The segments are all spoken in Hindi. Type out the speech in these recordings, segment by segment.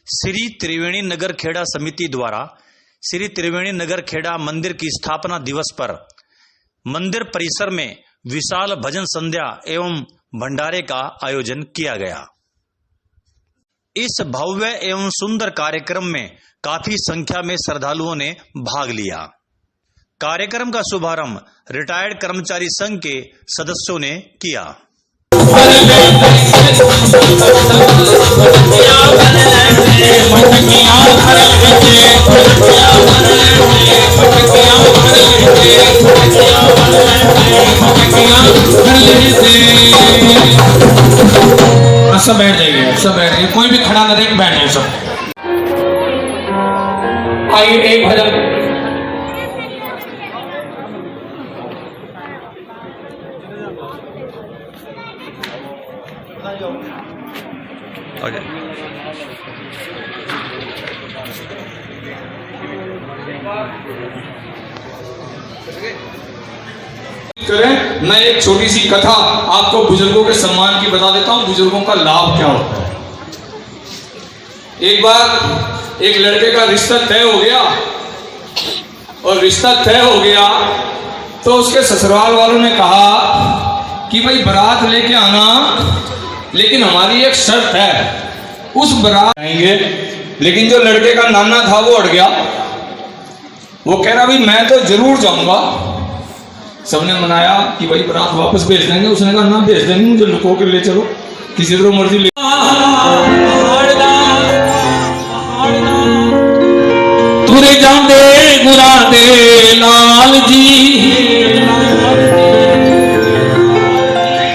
श्री त्रिवेणी नगर खेड़ा समिति द्वारा श्री त्रिवेणी नगर खेड़ा मंदिर की स्थापना दिवस पर मंदिर परिसर में विशाल भजन संध्या एवं भंडारे का आयोजन किया गया। इस भव्य एवं सुंदर कार्यक्रम में काफी संख्या में श्रद्धालुओं ने भाग लिया। कार्यक्रम का शुभारंभ रिटायर्ड कर्मचारी संघ के सदस्यों ने किया। सब बैठ जाइए, सब बैठ जाइए, कोई भी खड़ा न रहे, बैठ जाइए सब। आइए एक भजन करें। मैं एक छोटी सी कथा आपको बुजुर्गों के सम्मान की बता देता हूं, बुजुर्गों का लाभ क्या होता है। एक बार एक लड़के का रिश्ता तय हो गया, और रिश्ता तय हो गया तो उसके ससुराल वालों ने कहा कि भाई बारात लेके आना, लेकिन हमारी एक शर्त है, उस बारात आएंगे। लेकिन जो लड़के का नाना था वो अड़ गया, वो कह रहा भाई मैं तो जरूर जाऊंगा। सबने मनाया कि भाई बारात वापस भेज देंगे, उसने कहा ना भेज देंगे, मुझे लुको के ले चलो, किसी तरह मर्जी ले। तुरे जांदे गुरा दे लाल जी,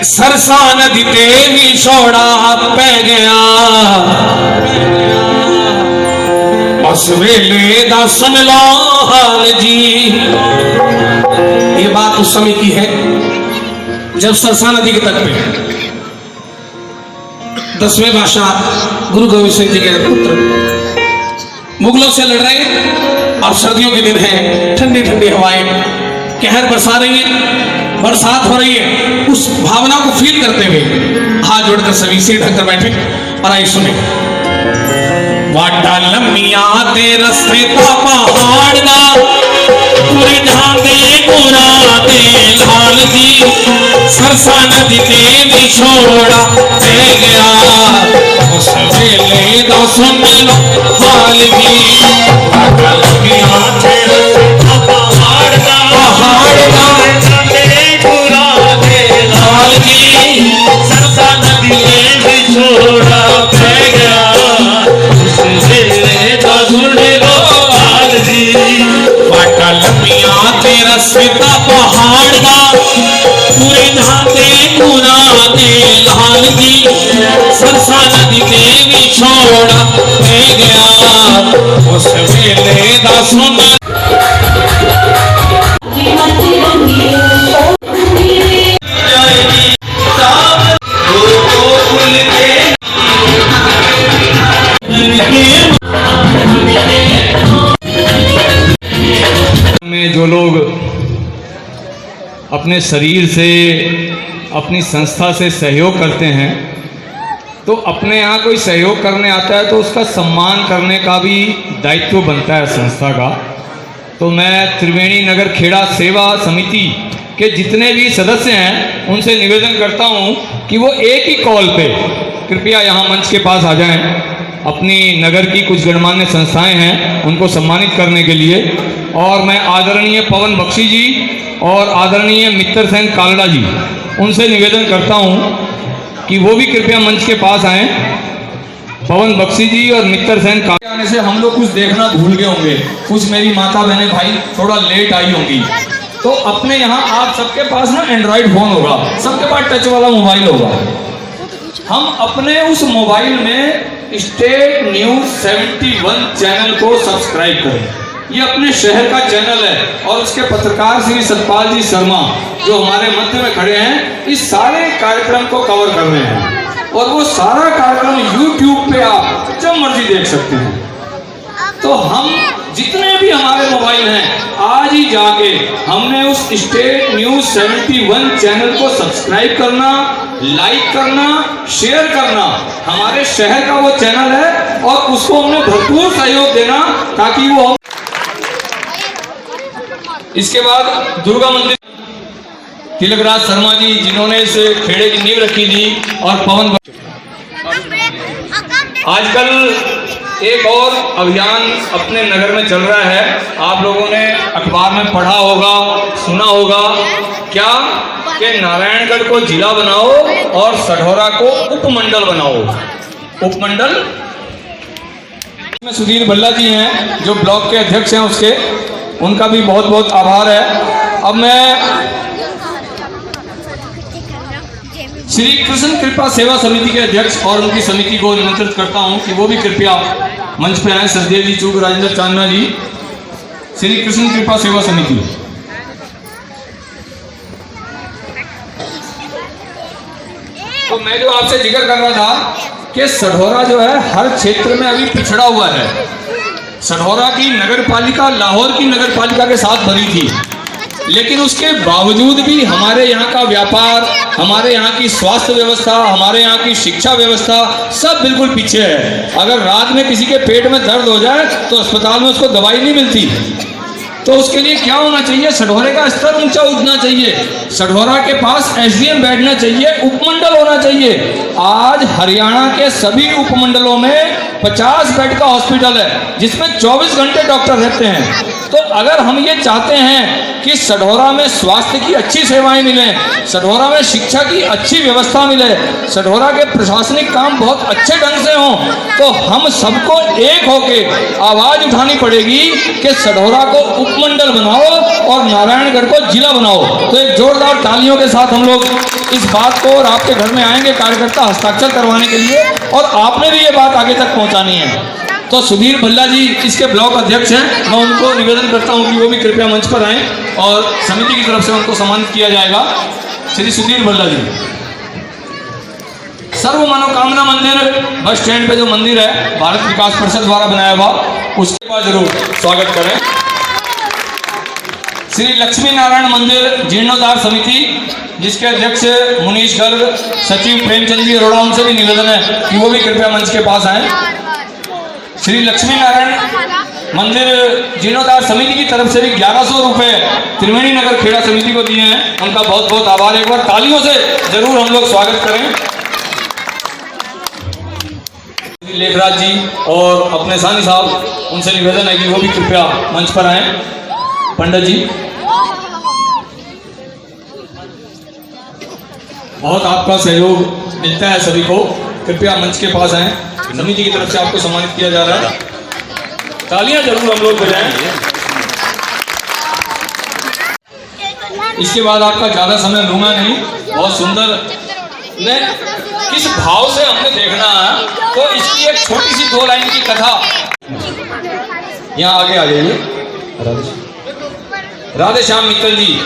सरसा नदी ते भी छोड़ा पै गया, उस वेले दा सुन लो हाल जी। ये बात उस समय की है जब सरसा नदी के तट पे 10वें बादशाह गुरु गोविंद सिंह जी के पुत्र मुगलों से लड़ रहे, और सर्दियों के दिन है, ठंडी ठंडी हवाएं, कहर बरसा रही है, बरसात हो रही है। उस भावना को फील करते हुए हाथ जोड़कर सभी सीट ढककर बैठे और आइए सुने। वाटा लम्मिया ते रस्ते का पहाड़ दा, पूरे ढांगे पूरा दे लाल जी, सरसा नदी ते भी छोड़ा दे गया, उस वेले दा सुन लो हाल जी। वाटा लम्मिया ते रस्ते का पहाड़ दा, ढांगे पूरा दे लाल जी, सरसा नदी ते भी छोड़ा दे गया, वाटा लम्मिया तेरा सीता पहाड़ दा, पूरे ढांगे पूरा दे लाल जी, सरसा नदी ते भी छोड़ा दे गया, उस वेले दा सुन। में जो लोग अपने शरीर से, अपनी संस्था से सहयोग करते हैं, तो अपने यहाँ कोई सहयोग करने आता है तो उसका सम्मान करने का भी दायित्व बनता है संस्था का। तो मैं त्रिवेणी नगर खेड़ा सेवा समिति के जितने भी सदस्य हैं उनसे निवेदन करता हूँ कि वो एक ही कॉल पे कृपया यहाँ मंच के पास आ जाएं। अपनी नगर की कुछ गणमान्य संस्थाएं हैं उनको सम्मानित करने के लिए, और मैं आदरणीय पवन बख्शी जी और आदरणीय मित्र सेन कालड़ा जी, उनसे निवेदन करता हूं कि वो भी कृपया मंच के पास आएं। पवन बख्शी जी और मित्र सेन कालड़ा आने से हम लोग कुछ देखना भूल गए होंगे, कुछ मेरी माता बहनें भाई थोड़ा लेट आई होंगी। तो अपने यहाँ आप सबके पास ना एंड्रॉइड फोन होगा, सबके पास टच वाला मोबाइल होगा। हम अपने उस मोबाइल में स्टेट न्यूज 71 चैनल को सब्सक्राइब करें। ये अपने शहर का चैनल है, और उसके पत्रकार श्री सतपाल जी शर्मा जो हमारे मध्य में खड़े हैं, इस सारे कार्यक्रम को कवर कर रहे हैं, और वो सारा कार्यक्रम YouTube पे आप जब मर्जी देख सकते हैं। तो हम जितने भी हमारे मोबाइल हैं, आज ही जाके हमने उस स्टेट न्यूज 71 चैनल को सब्सक्राइब करना, लाइक करना, शेयर करना। हमारे शहर का वो चैनल है और उस उसको हमने भरपूर सहयोग देना ताकि वो। इसके बाद दुर्गा मंदिर तिलकराज शर्मा जी जिन्होंने इस खेड़े की नींव रखी थी, और पवन। आजकल एक और अभियान अपने नगर में चल रहा है, आप लोगों ने अखबार में पढ़ा होगा, सुना होगा, क्या कि नारायणगढ़ को जिला बनाओ और सढौरा को उपमंडल बनाओ। उपमंडल में सुधीर भल्ला जी हैं जो ब्लॉक के अध्यक्ष हैं, उसके उनका भी बहुत बहुत आभार है। अब मैं श्री कृष्ण कृपा सेवा समिति के अध्यक्ष और उनकी समिति को निमंत्रित करता हूं कि वो भी कृपया मंच पे आए। सरदेव जी चूक, राजेंद्र चांदना जी, श्री कृष्ण कृपा सेवा समिति। तो मैं जो आपसे जिक्र कर रहा था कि सढौरा जो है हर क्षेत्र में अभी पिछड़ा हुआ है। सढौरा की नगर पालिका लाहौर की नगर पालिका के साथ भरी थी, लेकिन उसके बावजूद भी हमारे यहाँ का व्यापार, हमारे यहाँ की स्वास्थ्य व्यवस्था, हमारे यहाँ की शिक्षा व्यवस्था सब बिल्कुल पीछे है। अगर रात में किसी के पेट में दर्द हो जाए तो अस्पताल में उसको दवाई नहीं मिलती। तो उसके लिए क्या होना चाहिए? सढौरे का स्तर ऊंचा उठना चाहिए, सढौरा के पास एसडीएम बैठना चाहिए, उपमंडल होना चाहिए। आज हरियाणा के सभी उपमंडलों में 50 बेड का हॉस्पिटल है जिसमें 24 घंटे डॉक्टर रहते हैं। तो अगर हम ये चाहते हैं कि सढौरा में स्वास्थ्य की अच्छी सेवाएं मिलें, सढौरा में शिक्षा की अच्छी व्यवस्था मिले, सढौरा के प्रशासनिक काम बहुत अच्छे ढंग से हों, तो हम सबको एक होके आवाज उठानी पड़ेगी कि सढौरा को उपमंडल बनाओ और नारायणगढ़ को जिला बनाओ। तो एक जोरदार तालियों के साथ हम लोग इस बात को, और आपके घर में आएंगे कार्यकर्ता हस्ताक्षर करवाने के लिए, और आपने भी ये बात आगे तक पहुंचानी है। तो सुधीर भल्ला जी इसके ब्लॉक अध्यक्ष हैं, मैं उनको निवेदन करता हूं कि वो भी कृपया मंच पर आएं और समिति की तरफ से उनको सम्मानित किया जाएगा। श्री सुधीर भल्ला जी। सर्व मनोकामना मंदिर बस स्टैंड पे जो मंदिर है भारत विकास परिषद द्वारा बनाया हुआ, उसके बाद जरूर स्वागत करें। श्री लक्ष्मी नारायण मंदिर जीर्णोद्धार समिति जिसके अध्यक्ष मुनीश गर्ग, सचिव प्रेमचंद जी अरोड़ा, उनसे भी निवेदन है कि वो भी कृपया मंच के पास आए। श्री लक्ष्मी नारायण मंदिर जीर्णोद्धार समिति की तरफ से भी 1100 रुपए त्रिवेणी नगर खेड़ा समिति को दिए हैं, उनका बहुत बहुत आभार। एक बार तालियों से जरूर हम लोग स्वागत करें। लेखराज जी और अपने सानी साहब, उनसे निवेदन है कि वो भी कृपया मंच पर आए। पंडित जी, बहुत आपका सहयोग मिलता है सभी को, कृपया मंच के पास आए। समिति की तरफ से आपको सम्मानित किया जा रहा है, तालियां जरूर हम लोग बजाएं। इसके बाद आपका ज्यादा समय लूंगा नहीं, बहुत सुंदर ने किस भाव से हमने देखना है, तो इसकी एक छोटी सी 2 लाइन की कथा। यहाँ आगे आ जाइए, राधे श्याम मित्तल जी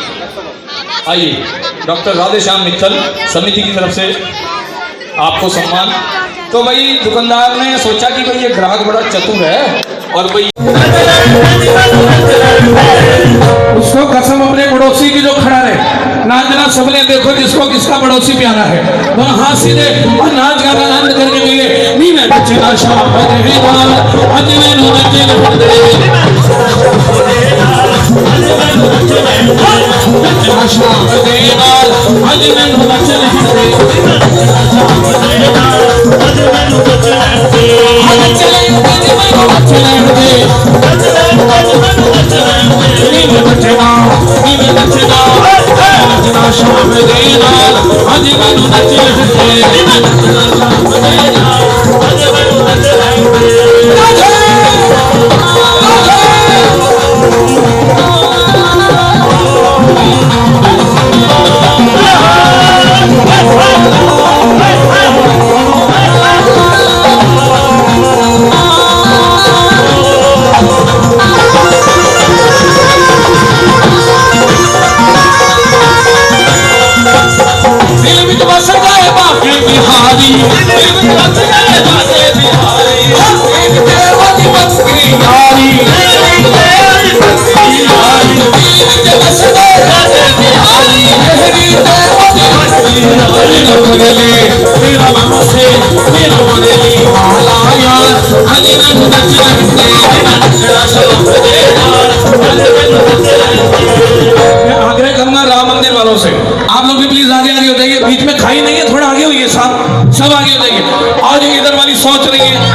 आइए। डॉक्टर राधे श्याम मित्तल समिति की तरफ से आपको सम्मान। तो भाई दुकानदार ने सोचा कि भाई ये ग्राहक बड़ा चतुर है, और भाई उसको कसम अपने पड़ोसी की जो खड़ा है, नाचना सबने देखो जिसको किसका पड़ोसी प्यारा है, वह हाथ सीधे और नाच गाना आनंद करके गए। नी मैं बच्चा शाम आज मैं तेरा मन से मेरा मन ली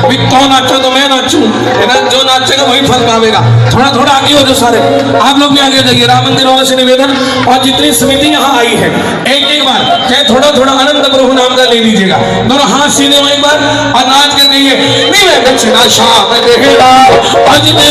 भी कौन नाचो तो मैं नाचूं, जो नाचेगा वही फल पावेगा। थोड़ा थोड़ा आगे हो जाओ सारे, आप लोग भी आगे जाइए। राम मंदिर वालों से निवेदन, और जितनी समिति यहाँ आई है एक एक बार चाहे थोड़ा थोड़ा अनंत प्रभु नाम का ले लीजिएगा। दोनों हाथ सीधे हो एक बार और नाच के कहिए नीवे दक्षिणा शाम देखेगा आज मैं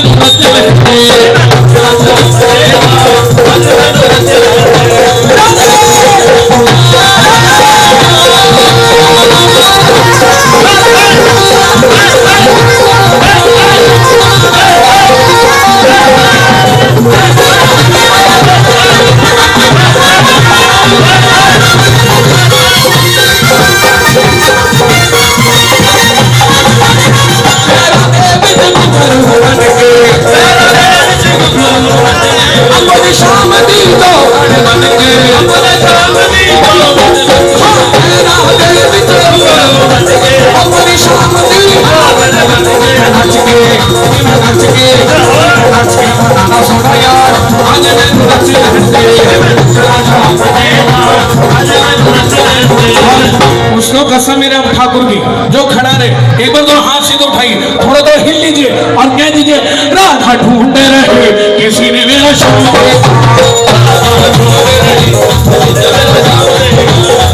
उसको कसम मेरे अब ठाकुर की जो खड़ा रहे एक बार तो हाथ सीधे उठाइए, थोड़ा थोड़ा हिल लीजिए और कह दीजिए राधा ढूंढ रहे किसी ने मेरा शौक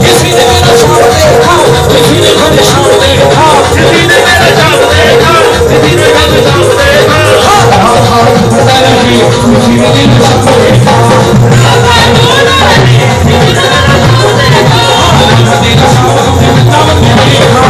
किसी ने मेरा शौक देखा, किसी ने मेरा शौक देखा, किसी ने मेरा शौक देखा, किसी ने मेरा शौक देखा, राधा ढूंढ रहे किसी ने मेरा शौक देखा, राधा ढूंढ रहे किसी ने मेरा शौक देखा, तेरा शौक हमने वृंदावन में देखा, तेरा शौक हमने वृंदावन में देखा,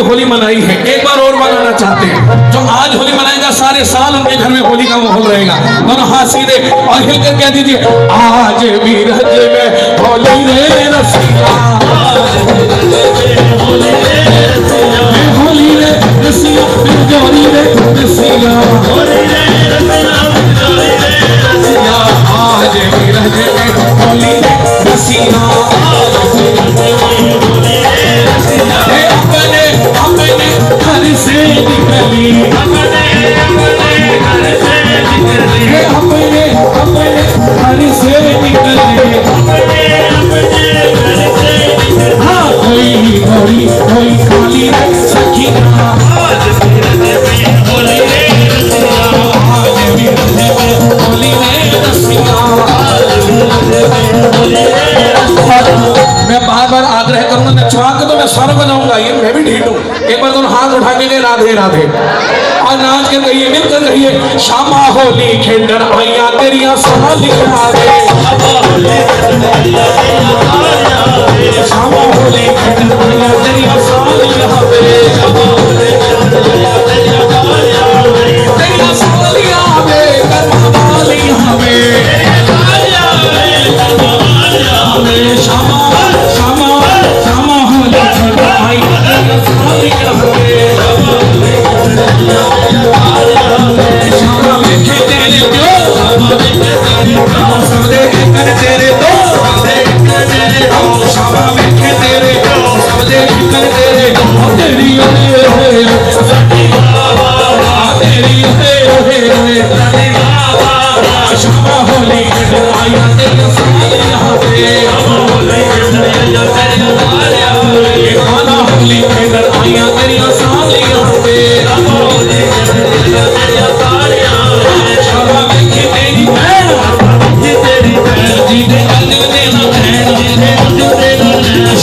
होली मनाई है एक बार और मनाना चाहते हैं, जो आज होली मनाएगा सारे साल उनके घर में होली का माहौल रहेगा। दोनों हाथ सीधे और हिलकर कह दीजिए आज भी रज में होली रे रसिया, होली रे रसिया, होली रे रसिया, जोरी रे रसिया, होली रे रसिया, आज भी रज में होली रे रसिया, घर से निकली अपने घर से निकली अपने घर से निकली हाँ कोई गोरी कोई काली सखीना आज होली रे रसिया, होली रे रसिया। मैं बार बार आग्रह करूंगा नचवा के तो मैं सर बजाऊंगा, ये मैं भी ढीठ हूँ। एक बार दोनों हाथ उठा के राधे राधे और नाच के कहिए मिलकर कहिए श्यामा होली खेलर आइया तेरिया साल लिखावे, श्यामा होली खेलर आइया तेरिया साल लिखावे, तेरिया साल लिखावे करमाल लिखावे, श्यामा श्यामा श्यामा होली खेलर आइया तेरिया साल लिखावे, श्यामा देखे तेरे दो सबदे कर तेरे दो श्यामा देखे तेरे सबदे कर तेरे तेरी श्यामा होली आया तेरे खाना होली आया तेरी साली श्यामा देखे तेरी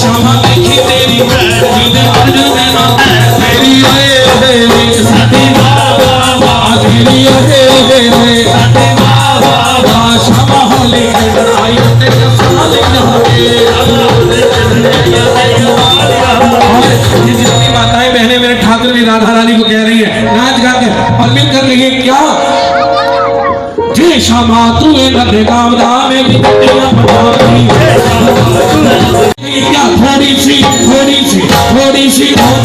श्यामा देखी तेरी तेरी क्षमा तुए नदे काम धामे की दुनिया बनावती क्या थोड़ी सी और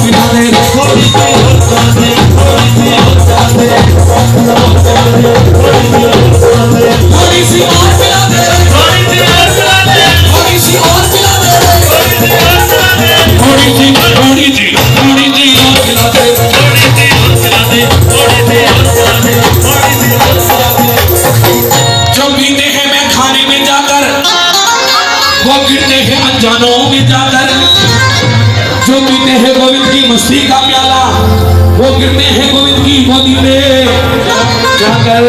पिला दे थोड़ी सी और पिला दे थोड़ी सी और पिला दे थोड़ी सी और पिला दे जो पीते हैं मैं खाने में जाकर वो गिरते हैं अनजानों में जाकर जो पीते हैं गोविंद की मस्ती का प्याला वो गिरते हैं गोविंद की गोदी में जाकर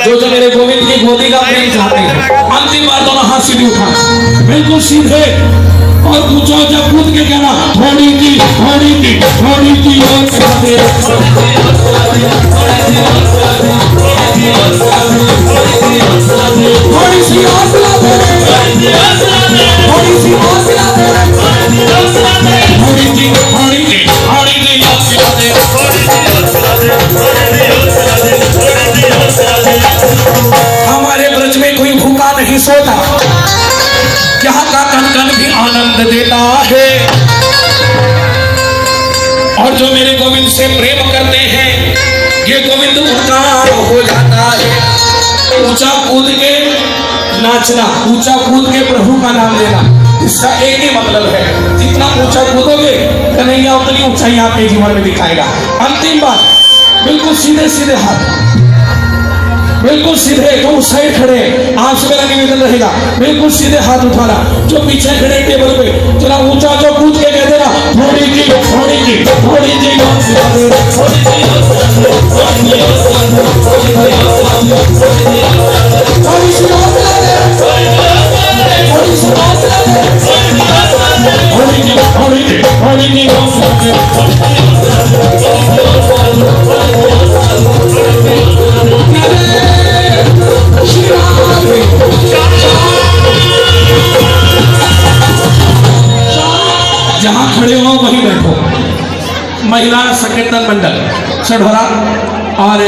जो मेरे गोविंद की गोदी का प्रेम चाहते हैं अंतिम बार दोनों हाथ सीधे उठा बिल्कुल सीधे और पूछो जब कूद के कहना थोड़ी सी और पिलाते थोड़ी सी और पिलाते थोड़ी सी और पिलाते हमारे ब्रज में कोई भूखा नहीं सोता यहाँ का कण कण भी आनंद देता है और जो मेरे गोविंद से प्रेम करते हैं ये गोविंद उनका हो जाता है ऊंचा कूद के नाचना ऊंचा कूद के प्रभु का नाम लेना इसका एक ही मतलब है जितना ऊंचा कूदोगे कन्हैया उतनी ऊंचाई आपके जीवन में दिखाएगा अंतिम बात बिल्कुल सीधे सीधे हाथ बिल्कुल सीधे जो उस साइड खड़े आपसे मेरा निवेदन रहेगा बिल्कुल सीधे हाथ उठाना जो पीछे खड़े टेबल पे जरा ऊंचा जो कूद के कह देना थोड़ी सी जहां खड़े हो वहीं बैठो महिला संकीर्तन मंडल सढ़ोरा और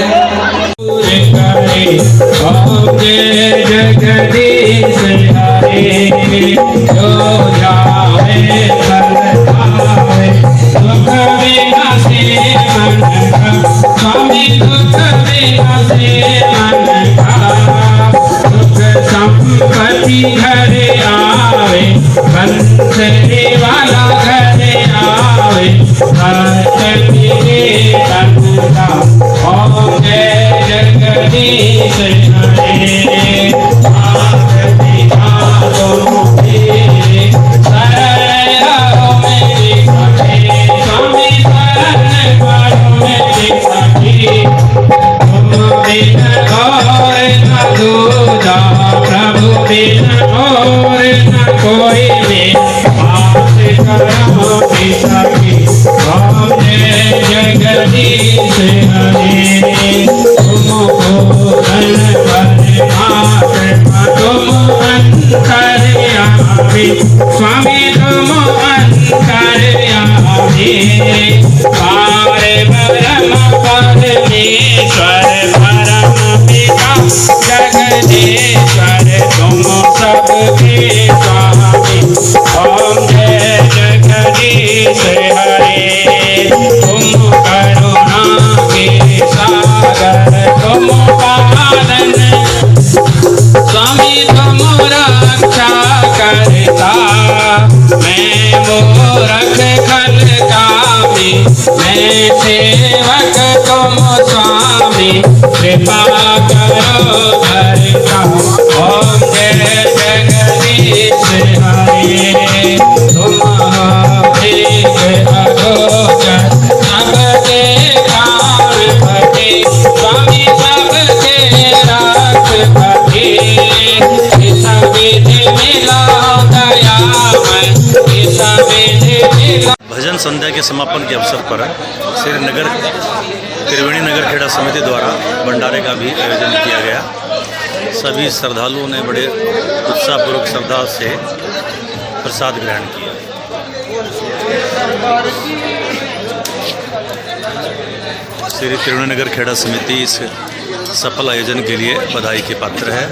जगदीश हरे जो जावे दुख विनाशे मन का स्वामी दुख विनाशे मन का दुख संपत्ति घरे आवे बंसरी वाला घरे आवे भक्त मेरे तनका ओम जय जगदीश हरे आरती आओ मेरे शरण आओ मेरे सखी स्वामी शरण करो मेरे सखी तुम बिन और न दूजा प्रभु बिन और न कोई भी पास करो सखी ओम जय जगदीश हरे तुमको धन परमात्मा तुम अंतर्यामी स्वामी तुम अंतर्यामी पारे ब्रह्म परमेश्वर परम पिता जगदीश्वर तुम सबके स्वामी ओम जय जगदीश हरे तुम करुणा के सागर तुम पालन स्वामी तुम रक्षा करता मैं मूर्ख खल कामी मैं सेवक तुम स्वामी कृपा करो भरता ओम जय जगदीश हरे तुम हो एक अगोचर सबके प्राण भटे स्वामी सबके राखपति इस विधि मिला दया मैं इस विधि मिला। भजन संध्या के समापन के अवसर पर श्रीनगर त्रिवेणी नगर खेड़ा समिति द्वारा भंडारे का भी आयोजन किया गया। सभी श्रद्धालुओं ने बड़े उत्साहपूर्वक श्रद्धा से प्रसाद ग्रहण किया। श्री त्रिवेणी नगर खेड़ा समिति इस सफल आयोजन के लिए बधाई के पात्र है।